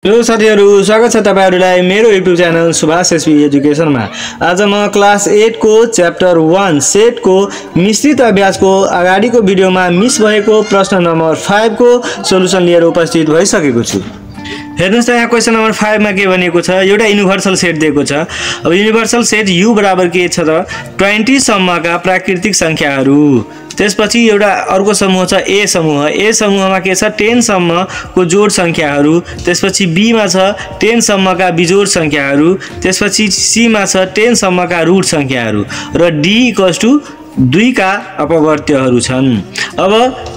Hello साथीहरु, स्वागत छ तपाईहरुलाई मेरो युट्युब च्यानल सुभाष एसपी एजुकेसनमा। आज म क्लास 8 को च्याप्टर 1 सेट को मिश्रित अभ्यासको अगाडिको भिडियोमा मिस भएको प्रश्न नम्बर 5 को सोलुसन लिएर उपस्थित भइसकेको छु। हेर्नुस् त यहाँ क्वेशन नम्बर 5 मा के भनिएको छ, एउटा युनिभर्सल सेट दिएको छ। अब युनिभर्सल सेट u बराबर के छ त 20 सम्मका प्राकृतिक संख्याहरू। त्यसपछि एउटा अर्को समूह छ ए समूह। ए समूहमा के छ 10 सम्मको जोड संख्याहरू। त्यसपछि बी मा छ 10 सम्मका बिजोड संख्याहरू। त्यसपछि सी मा छ 10 सम्मका रूट संख्याहरू र डी = 2 का अपवर्त्यहरू छन्। अब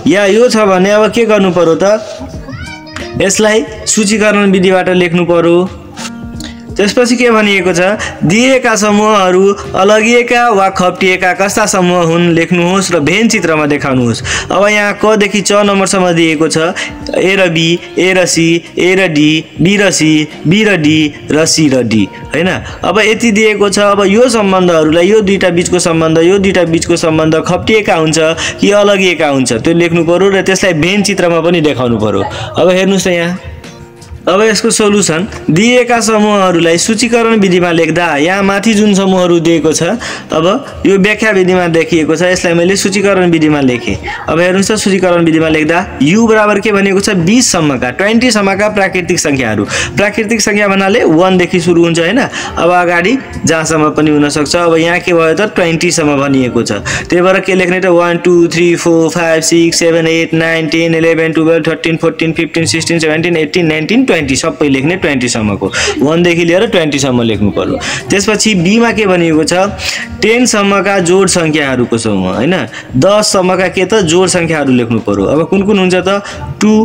या यो छ भने अब के गर्नु पर्यो त, यसलाई सूचीकरण विधिबाट लेख्नु पर्यो। त्यसपछि के भनिएको छ, दिएका समूहहरू अलगिएका वा खप्टिएका कस्ता समूह हुन् लेख्नुहोस् र भेन चित्रमा देखाउनुहोस्। अब यहाँ क देखि च नम्बरसम्म दिएको छ, ए र बी, ए र सी, ए र डी, बी र सी, बी र डी र सी र डी, हैन। अब यति दिएको छ। अब यो सम्बन्धहरूलाई, यो दुईटा बीचको सम्बन्ध, यो दुईटा बीचको सम्बन्ध खप्टिएका हुन्छ कि अलगिएका हुन्छ त्यो लेख्नु पर्यो र त्यसलाई भेन चित्रमा पनि देखाउनु पर्यो। अब हेर्नुस् त यहाँ, अब यसको सोलुसन, दिएका समूहहरूलाई सूचीकरण विधिमा लेख्दा यहाँ माथि जुन समूहहरू दिएको छ, अब यो व्याख्या विधिमा देखिएको छ, यसलाई मैले सूचीकरण विधिमा लेखेँ। अब हेर्नुस् त, सूचीकरण विधिमा लेख्दा u बराबर के भनेको छ 20 सम्मका 20 सम्मका प्राकृतिक संख्याहरू। प्राकृतिक संख्या भन्नाले 1 देखि सुरु हुन्छ, हैन। अब अगाडि जहाँसम्म पनि हुन सक्छ। अब यहाँ के भयो त 20 सम्म भनिएको छ, त्यही भएर के लेख्ने त 1 2 3 4 5 6 7 8 9 10 11 12 13 14 15 16 17 18 19 20 सबै लेख्ने 20 सम्मको, 1 देखि लिएर 20 सम्म लेख्नु पर्यो। त्यसपछि बी मा के भनिएको छ 10 सम्मका जोड संख्याहरूको समूह, हैन। 10 सम्मका के त जोड संख्याहरू लेख्नु पर्यो। अब कुन कुन हुन्छ त 2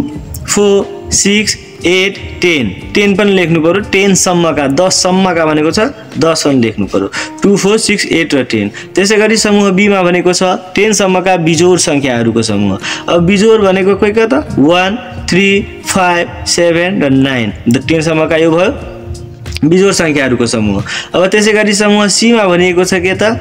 4 6 8 10 10 पनि लेख्नु पर्यो। 10 सम्मका, 10 सम्मका भनेको छ 10 पनि लेख्नु पर्यो। 2 4 6 8 र 10। त्यसैगरी समूह बी मा भनेको छ 10 सम्मका बिजोड संख्याहरूको समूह। अब बिजोड भनेको के के त 1 3 5 7 र 9, 10 सम्मका यो भयो बिजोड संख्याहरूको समूह। अब त्यसैगरी समूह सी मा भनिएको छ के त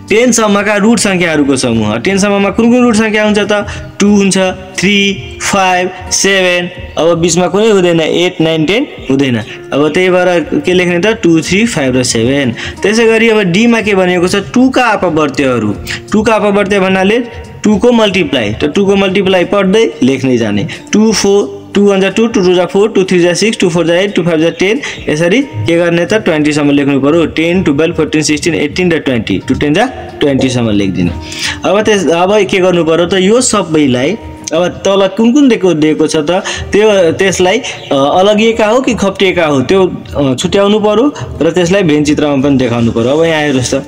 10 सम्मका रूट संख्याहरूको समूह। 10 सम्ममा कुन कुन रूट संख्या हुन्छ त 2 हुन्छ, 3 5 7, अब बीचमा कुनै हुँदैन, 8 9 10 हुँदैन। अब त्यही भएर के लेख्ने त 2 3 5 र 7। त्यसैगरी अब डी मा के भनेको छ 2 का अपवर्त्यहरू। 2 का अपवर्त्य भन्नाले 2 को मल्टिप्लाई, त 2 को मल्टिप्लाई पढ्दै लेख्दै जाने। 2 4 2 1 जा 2 2 2 जा 4 2 3 जा 6 2 4 जा 8 2 5 जा 10, यसरी के गर्ने त 20 सम्म लेख्नु पर्यो। 10 12 14 16 18 र 20, 2 10 जा 20 सम्म लेख्दिनु। अब के गर्नु पर्यो त, यो सबैलाई अब तल कुन कुन दिएको छ त त्यसलाई अलगिएका हो कि खप्टिएका हो त्यो छुट्याउनु पर्यो र त्यसलाई भेन चित्रमा पनि देखाउनु पर्यो। अब यहाँ हेर्नुस् त,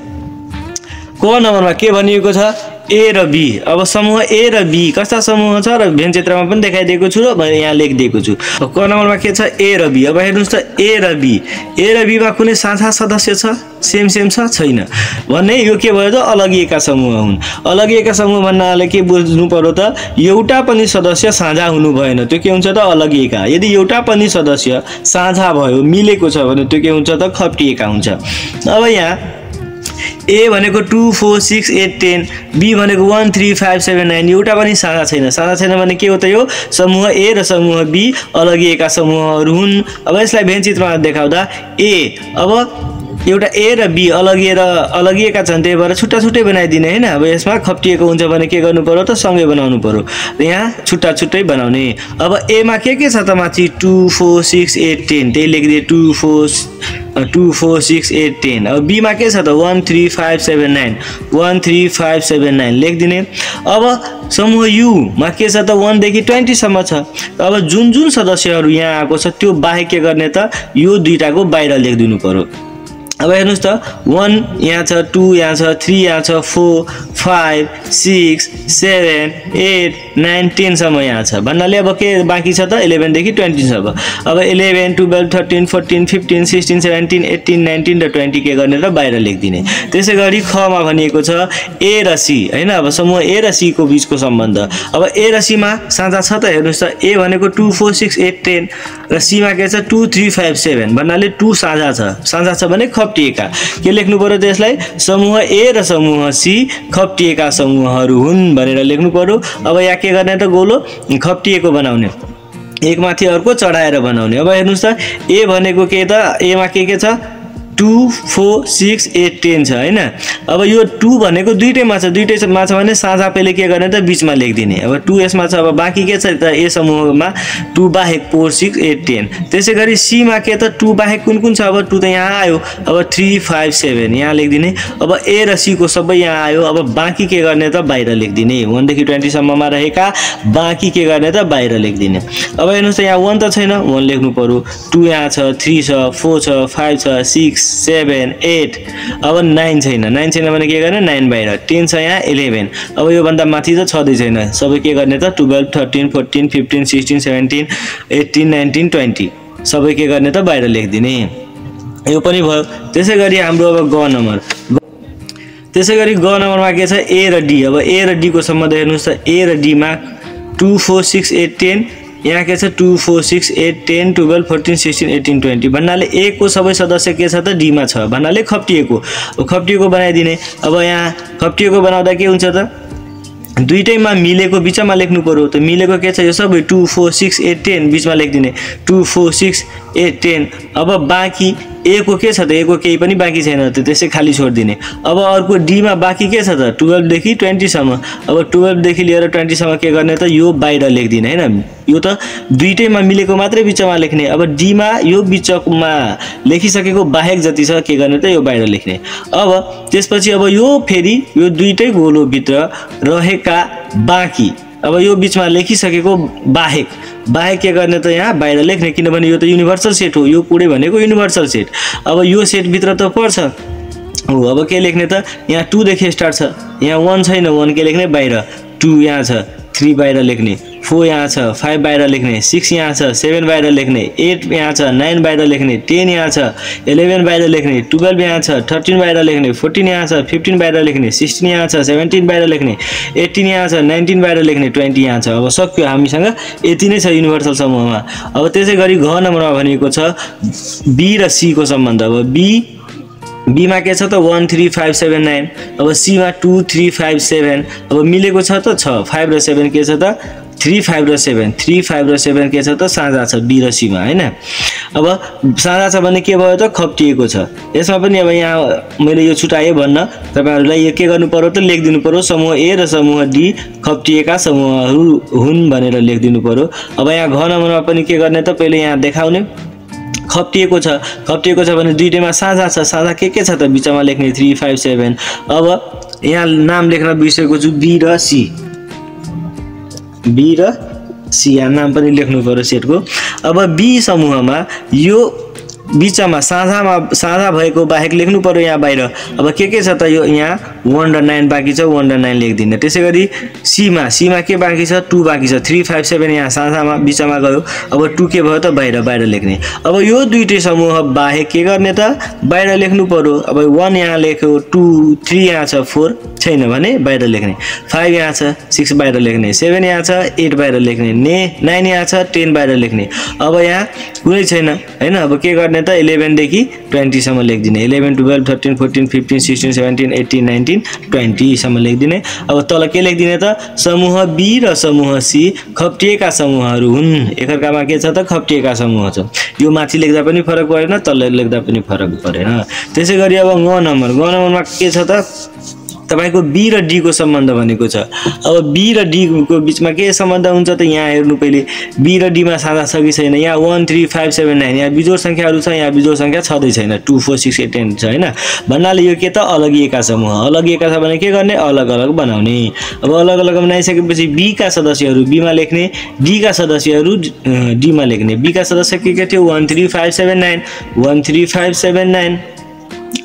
क नम्बरमा के भनिएको छ ए र बी। अब समूह ए र बी कस्ता समूह छ र भेन चित्रमा पनि देखाइदिएको छु र मैले यहाँ लेखिदिएको छु। क नम्बरमा के छ ए र बी। अब हेर्नुस् त ए र बी, ए र बी मा कुनै साझा सदस्य छ, सेम छ, छैन भन्ने यो के भयो त अलगिएका समूह हुन्। अलगिएका समूह भन्नाले के बुझ्नु पर्यो त, एउटा पनि सदस्य साझा हुनु भएन, त्यो के हुन्छ त अलगिएका। यदि एउटा पनि सदस्य साझा भयो, मिलेको छ भने त्यो के हुन्छ त खप्टिएका हुन्छ। अब यहाँ ए भनेको 2 4 6 8 10, बी भनेको 1 3 5 7 9, एउटा पनि साझा छैन। साझा छैन भने के हो त, यो समूह ए र समूह बी अलगिएका समूहहरू हुन्। अब यसलाई भेन चित्रमा देखाउँदा ए, अब एउटा ए र बी अलगिएका छन्, त्यही भएर छुट्टा छुट्टै बनाइदिने, हैन। अब यसमा खप्टिएको हुन्छ भने के गर्नु पर्यो त सँगै बनाउनु पर्यो, यहाँ छुट्टा छुट्टै बनाउने। अब ए मा के छ त माथि 2 4 6 8 10, त्यही लेखिदिए 2 4 6 8 10। अब बी मा के छ त 1 3 5 7 9, 1 3 5 7 9 लेखिदिने। अब समूह यु मा के छ त 1 देखि 20 सम्म छ। अब जुन जुन सदस्यहरू यहाँ आएको छ त्यो बाहेक के गर्ने त यो दुईटाको बाहिर लेखिदिनु पर्यो। अब हेर्नुस् त 1 यहाँ छ, 2 यहाँ छ, 3 यहाँ छ, 4 5 6 7 8 9 10 सम्म यहाँ छ भन्नाले अब के बाँकी छ त 11 देखि 20 सम्म। अब 11 12 13 14 15 16 17 18 19 र 20 के गर्ने र बाहिर लेखिदिने। त्यसैगरी ख मा भनिएको छ ए र सी, हैन। अब समूह ए र सी को बीचको सम्बन्ध। अब ए र सी मा साझा छ त, हेर्नुस् त ए भनेको 2 4 6 8 10 र सी मा के छ 2 3 5 7 भन्नाले 2 साझा छ। साझा छ भने खप्टिएका के लेख्नु पर्यो त, यसलाई समूह ए र समूह सी खप्टिएका समूहहरू हुन् भनेर लेख्नु पर्यो। अब यहाँ के गर्ने त गोलो खप्टिएको बनाउने। एक माथि अर्को चढाएर बनाउने। अब हेर्नुस् त ए भनेको के त ए मा के छ 2 4 6 8 10 छ हैन। अब यो 2 भनेको दुईटैमा छ भने साझा पहिले के गर्ने त बीचमा लेखिदिने। अब 2 यसमा छ। अब बाँकी के छ त ए समूहमा 2 बाहेक 4 6 8 10। त्यसैगरी सी मा के त 2 बाहेक कुन छ। अब 2 त यहाँ आयो। अब 3 5 7 यहाँ लेखिदिने। अब ए र सी को सबै यहाँ आयो। अब बाँकी के गर्ने त बाहिर लेखिदिने। 1 देखि 20 सम्ममा रहेका बाँकी के गर्ने त बाहिर लेखिदिने। अब हेर्नुस् त यहाँ 1 त छैन 1 लेख्नु पर्यो। 2 यहाँ छ 3 छ 4 छ 5 छ 6 7 8। अब 9 छैन 9 छैन भने के गर्ने 9 बाहिर। 10 छ यहाँ 11। अब यो भन्दा माथि त छदै छैन। सबै के गर्ने त 12 13 14 15 16 17 18 19 20 सबै के गर्ने त बाहिर लेखिदिने। यो पनि भयो। त्यसैगरी हाम्रो अब ग नम्बर। त्यसैगरी ग नम्बरमा के छ ए र डी। अब ए र डी को सम्बन्ध हेर्नुस् त ए र डी मा 2 4 6 8 10 यहाँ के छ 2 4 6 8 10 12 14 16 18 20 भन्नाले ए को सबै सदस्य के छ त डी मा छ भन्नाले खप्टिएको बनाइदिने। अब यहाँ खप्टिएको बनाउँदा के हुन्छ त दुईटैमा मिलेको बीचमा लेख्नु पर्यो। त मिलेको के छ यो सबै 2 4 6 8 10 बीचमा लेखिदिने 2 4 6 8 10। अब बाँकी ए को के छ त ए को केही पनि बाँकी छैन त त्यसै खाली छोड्दिने। अब अर्को डी मा बाँकी के छ त 12 देखि 20 सम्म। अब 12 देखि लिएर 20 सम्म के गर्ने त यो बाहिर लेखिदिने हैन। यो त दुईटैमा मिलेको मात्रै बीचमा लेख्ने। अब डी मा यो बीचमा लेखिसकेको बाहेक जति छ के गर्ने त यो बाहिर लेख्ने। अब त्यसपछि अब यो फेरि यो दुईटै गोलो भित्र रहेका बाँकी अब यो बीचमा लेखिसकेको बाहेक के गर्ने त यहाँ बाहिर लेख्ने। किनभने यो त युनिभर्सल सेट हो। यो पुरै भनेको युनिभर्सल सेट। अब यो सेट भित्र त पर्छ हो। अब के लेख्ने त यहाँ 2 देखि स्टार्ट छ। यहाँ 1 छैन 1 के लेख्ने बाहिर। 2 यहाँ छ 3 बाहिर लेख्ने। 4 यहाँ छ 5 बाहिर लेख्ने। 6 यहाँ छ 7 बाहिर लेख्ने। 8 यहाँ छ 9 बाहिर लेख्ने। 10 यहाँ छ 11 बाहिर लेख्ने। 12 यहाँ छ 13 बाहिर लेख्ने। 14 यहाँ छ 15 बाहिर लेख्ने। 16 यहाँ छ 17 बाहिर लेख्ने। 18 यहाँ छ 19 बाहिर लेख्ने। 20 यहाँ छ। अब सक्यो हामीसँग यति नै छ युनिभर्सल समूहमा। अब त्यसैगरी घ नम्बरमा भनेको छ बी र सी को सम्बन्ध। अब बी मा के छ त 1 3 5 7 9। अब सी मा 2 3 5 7। अब मिलेको छ त 6 5 र 7 के छ त 3 5 र 7 3 5 र 7 के छ त साझा छ बी र सी मा हैन। अब साझा छ भने के भयो त खप्टिएको छ। यसमा पनि अब यहाँ मैले यो छुटाए भन्न तपाईहरुलाई यो के गर्नु पर्यो त लेखिदिनु पर्यो। समूह ए र समूह डी खप्टिएका समूहहरू हुन् भनेर लेखिदिनु पर्यो। अब यहाँ घ नम्बरमा पनि के गर्ने त पहिले यहाँ देखाउने खप्टिएको छ भने दुईटैमा साझा छ। साझा के छ त बीचमा लेख्ने 3 5 7। अब यहाँ नाम लेख्न बिर्सेको छु बी र सी यहाँ नाम पनि लेख्नु पर्यो सेटको। अब बी समूहमा यो बीचमा साझा भएको बाहेक लेख्नु पर्यो यहाँ बाहिर। अब के छ त यो यहाँ 1 र 9 बाँकी छ 1 र 9 लेखिदिने। त्यसैगरी सी मा के बाँकी छ 2 बाँकी छ 3 5 7 यहाँ साझामा बीचमा गयो। अब 2 के भयो त बाहिर लेख्ने। अब यो दुईटै समूह बाहेक के गर्ने त बाहिर लेख्नु पर्यो। अब 1 यहाँ लेख्यो 2 3 यहाँ छ 4 छैन भने बाहिर लेख्ने। 5 यहाँ छ 6 बाहिर लेख्ने। 7 यहाँ छ 8 बाहिर लेख्ने। 9 यहाँ छ 10 बाहिर लेख्ने। अब यहाँ कुनै छैन हैन। अब के गर्ने त 11 देखि 20 सम्म लेखिदिने। 11 12 13 14 15 16 17 18 19 20 सम्म लेखिदिने। अब तल के लेखिदिने त समूह बी र समूह सी खप्टिएका समूहहरू हुन्। एकअर्कामा के छ त खप्टिएका समूह छ। यो माथि लेख्दा पनि फरक परेन तल लेख्दा पनि फरक परेन। त्यसैगरी अब ग नम्बरमा के छ त तपाईको बी र डी को सम्बन्ध भनेको छ। अब बी र डी को बीचमा के सम्बन्ध हुन्छ त यहाँ हेर्नु पहिले बी र डी मा साझा छ कि छैन। यहाँ 1 3 5 7 9 यहाँ बिजोड संख्याहरू छ। यहाँ बिजोड संख्या छदै छैन 2 4 6 8 10 छ हैन। भन्नाले यो के त अलगिएका समूह। अलगिएका छ भने के गर्ने अलग अलग बनाउने। अब अलग अलग बनाइसकेपछि बी का सदस्यहरू बी मा लेख्ने। डी का सदस्यहरू डी मा लेख्ने। बी का सदस्य के थियो 1 3 5 7 9 1 3 5 7 9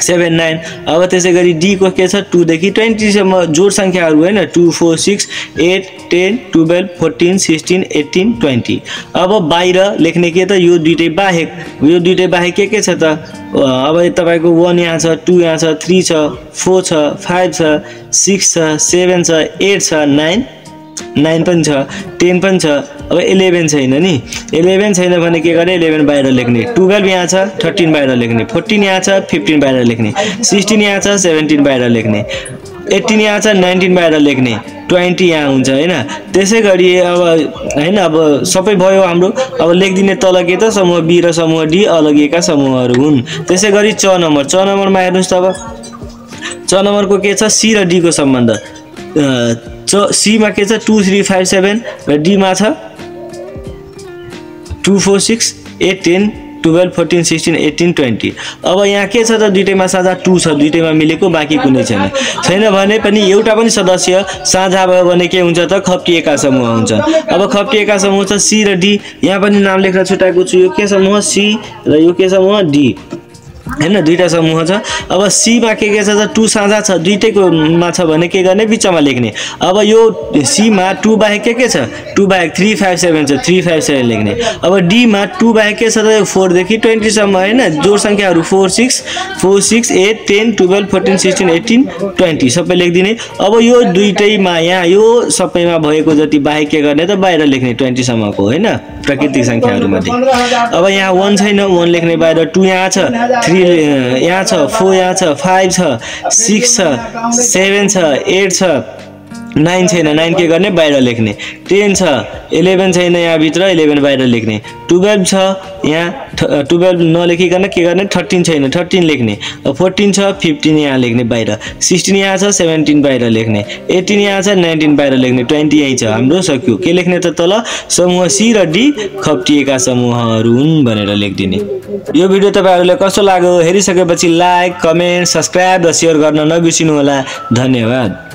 7 9। अब त्यसैगरी डी को के छ 2 देखि 20 सम्म जोड संख्याहरू हैन 2 4 6 8 10 12 14 16 18 20। अब बाहिर लेख्ने के त यो दुईटै बाहेक के छ त अब तपाईको 1 यहाँ छ 2 यहाँ छ 3 छ 4 छ 5 छ 6 छ 7 छ 8 छ 9 पनि छ 10 पनि छ। अब 11 छैन नि 11 छैन भने के गर्ने 11 बाहिर लेख्ने। 12 यहाँ छ 13 बाहिर लेख्ने। 14 यहाँ छ 15 बाहिर लेख्ने। 16 यहाँ छ 17 बाहिर लेख्ने। 18 यहाँ छ 19 बाहिर लेख्ने। 20 यहाँ हुन्छ हैन। त्यसैगरी अब हैन अब सबै भयो हाम्रो। अब लेखिदिने तल के त समूह बी र समूह डी अलगिएका समूहहरू हुन्। त्यसैगरी च नम्बरमा हेर्नुस् त अब च नम्बरको के छ सी र डी को सम्बन्ध। सी मा के छ 2 3 5 7 र डी मा छ 2 4 6 8 10 12 14 16 18 20। अब यहाँ के छ त दुईटैमा साझा 2 छ, दुईटैमा मिलेको, बाँकी कुनै छैन भने पनि एउटा पनि सदस्य साझा भयो भने के हुन्छ त खप्टिएका समूह हुन्छ। अब खप्टिएका समूह छ सी र डी। यहाँ पनि नाम लेखेर छुटाएको छु। यो के समूह सी र यो के समूह डी हैन, दुईटा समूह छ। अब सी मा के छ त 2 साझा छ, दुईटैको मा छ भने के गर्ने बिचमा लेख्ने। अब यो सी मा 2 बाहेक के छ 2 बाहेक 3 5 7 छ, 3 5 7 लेख्ने। अब डी मा 2 बाहेक के छ त 4 देखि 20 सम्म हैन, जोड संख्याहरू 4 6 8 10 12 14 16 18 20 सबै लेखिदिने। अब यो दुईटैमा यहाँ यो सबैमा भएको जति बाहेक के गर्ने त बाहिर लेख्ने 20 सम्मको हैन, प्राकृतिक संख्याहरू मध्ये। अब यहाँ 1 छैन, 1 लेख्ने बाहिर, 2 यहाँ छ, 3 यहाँ छ, 4 यहाँ छ, 5 छ, 6 छ, 7 छ, 8 छ, 9 छैन, 9 के गर्ने बाहिर लेख्ने, 10 छ, 11 छैन यहाँ भित्र, 11 बाहिर लेख्ने, 12 छ यहाँ 12 नलेखिकन के गर्ने 13 छैन, 13 लेख्ने, 14 छ 15 यहाँ लेख्ने बाहिर, 16 यहाँ छ 17 बाहिर लेख्ने, 18 यहाँ छ 19 बाहिर लेख्ने, 20 यही छ हाम्रो। सक्यो। के लेख्ने त तल समूह सी र डी खप्टिएका समूहहरू हुन् भनेर लेखिदिने। यो भिडियो तपाईहरुलाई कस्तो लाग्यो हेरिसकेपछि लाइक, कमेन्ट, सब्स्क्राइब र शेयर गर्न नबिर्सिनु होला। धन्यवाद।